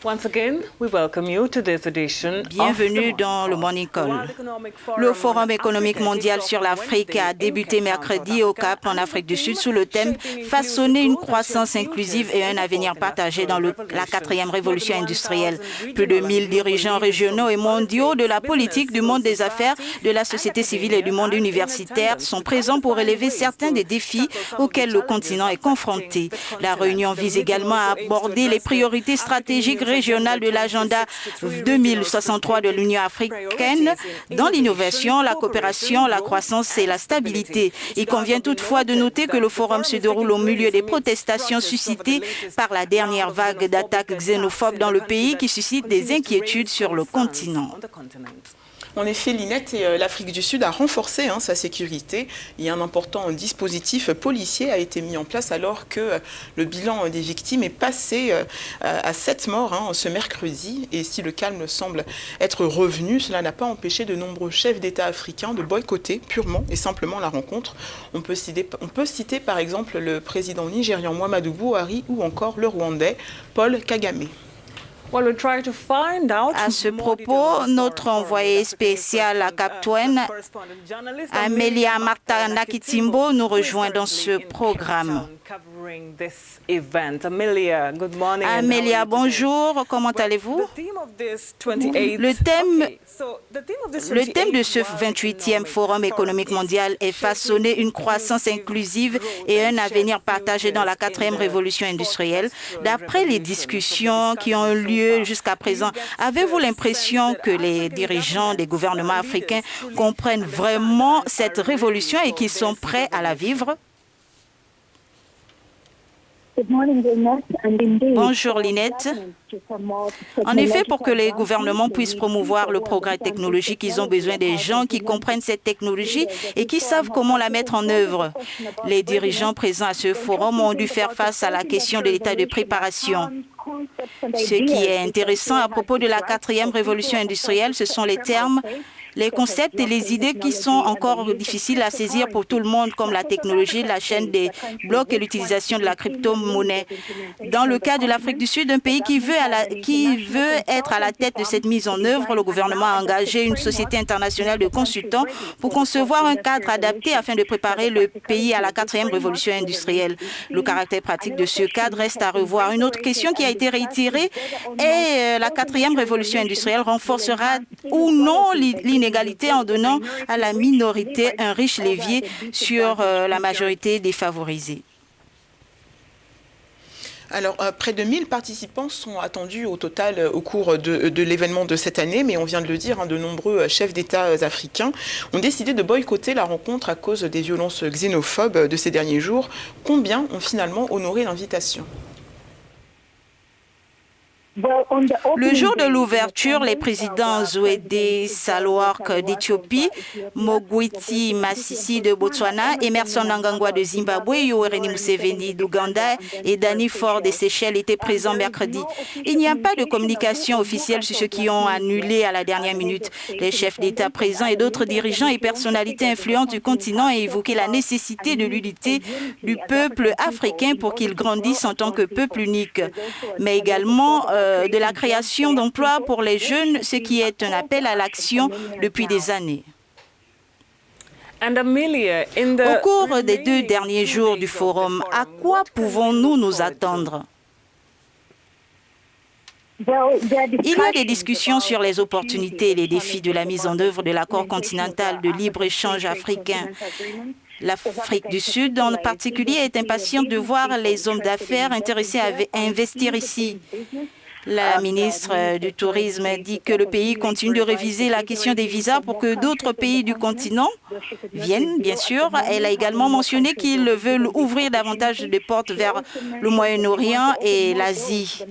Bienvenue dans le Morning Call. Le Forum économique mondial sur l'Afrique a débuté mercredi au Cap, en Afrique du Sud, sous le thème « Façonner une croissance inclusive et un avenir partagé dans la 4e révolution industrielle ». Plus de 1000 dirigeants régionaux et mondiaux de la politique, du monde des affaires, de la société civile et du monde universitaire sont présents pour relever certains des défis auxquels le continent est confronté. La réunion vise également à aborder les priorités stratégiques régionales de l'agenda 2063 de l'Union africaine dans l'innovation, la coopération, la croissance et la stabilité. Il convient toutefois de noter que le forum se déroule au milieu des protestations suscitées par la dernière vague d'attaques xénophobes dans le pays qui suscite des inquiétudes sur le continent. En effet, Linette, l'Afrique du Sud a renforcé sa sécurité et un important dispositif policier a été mis en place alors que le bilan des victimes est passé à 7 morts ce mercredi. Et si le calme semble être revenu, cela n'a pas empêché de nombreux chefs d'État africains de boycotter purement et simplement la rencontre. On peut citer par exemple le président nigérian Muhammadu Buhari ou encore le Rwandais Paul Kagame. À ce propos, notre envoyé spécial à Cap-Town, Amelia Martha Nakitimbo, nous rejoint dans ce programme. Amelia, bonjour, comment allez-vous? Le thème de ce 28e Forum économique mondial est façonner une croissance inclusive et un avenir partagé dans la 4e révolution industrielle. D'après les discussions qui ont eu lieu jusqu'à présent, avez-vous l'impression que les dirigeants des gouvernements africains comprennent vraiment cette révolution et qu'ils sont prêts à la vivre? Bonjour Linette. En effet, pour que les gouvernements puissent promouvoir le progrès technologique, ils ont besoin des gens qui comprennent cette technologie et qui savent comment la mettre en œuvre. Les dirigeants présents à ce forum ont dû faire face à la question de l'état de préparation. Ce qui est intéressant à propos de la 4e révolution industrielle, ce sont les termes, les concepts et les idées qui sont encore difficiles à saisir pour tout le monde, comme la technologie, la chaîne des blocs et l'utilisation de la crypto-monnaie. Dans le cas de l'Afrique du Sud, un pays qui veut être à la tête de cette mise en œuvre, le gouvernement a engagé une société internationale de consultants pour concevoir un cadre adapté afin de préparer le pays à la 4e révolution industrielle. Le caractère pratique de ce cadre reste à revoir. Une autre question qui a été réitérée est la 4e révolution industrielle renforcera ou non l'inégalité en donnant à la minorité un riche levier sur la majorité défavorisée. Alors, près de 1000 participants sont attendus au total au cours de l'événement de cette année, mais on vient de le dire, de nombreux chefs d'État africains ont décidé de boycotter la rencontre à cause des violences xénophobes de ces derniers jours. Combien ont finalement honoré l'invitation ? Le jour de l'ouverture, les présidents Zouédé Sahle-Work d'Éthiopie, Mogwiti Masisi de Botswana, Emmerson Mnangagwa de Zimbabwe, Yoweri Museveni d'Ouganda et Danny Ford des Seychelles étaient présents mercredi. Il n'y a pas de communication officielle sur ceux qui ont annulé à la dernière minute. Les chefs d'État présents et d'autres dirigeants et personnalités influentes du continent ont évoqué la nécessité de l'unité du peuple africain pour qu'il grandisse en tant que peuple unique, mais également de la création d'emplois pour les jeunes, ce qui est un appel à l'action depuis des années. Au cours des 2 derniers jours du forum, à quoi pouvons-nous nous attendre? Il y a des discussions sur les opportunités et les défis de la mise en œuvre de l'accord continental de libre-échange africain. L'Afrique du Sud, en particulier, est impatiente de voir les hommes d'affaires intéressés à investir ici. La ministre du Tourisme dit que le pays continue de réviser la question des visas pour que d'autres pays du continent viennent, bien sûr. Elle a également mentionné qu'ils veulent ouvrir davantage de portes vers le Moyen-Orient et l'Asie.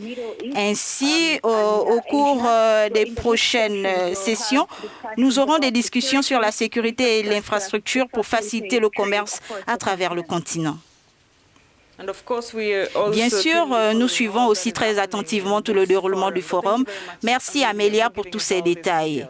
Ainsi, au cours des prochaines sessions, nous aurons des discussions sur la sécurité et l'infrastructure pour faciliter le commerce à travers le continent. Bien sûr, nous suivons aussi très attentivement tout le déroulement du forum. Merci Amelia pour tous ces détails.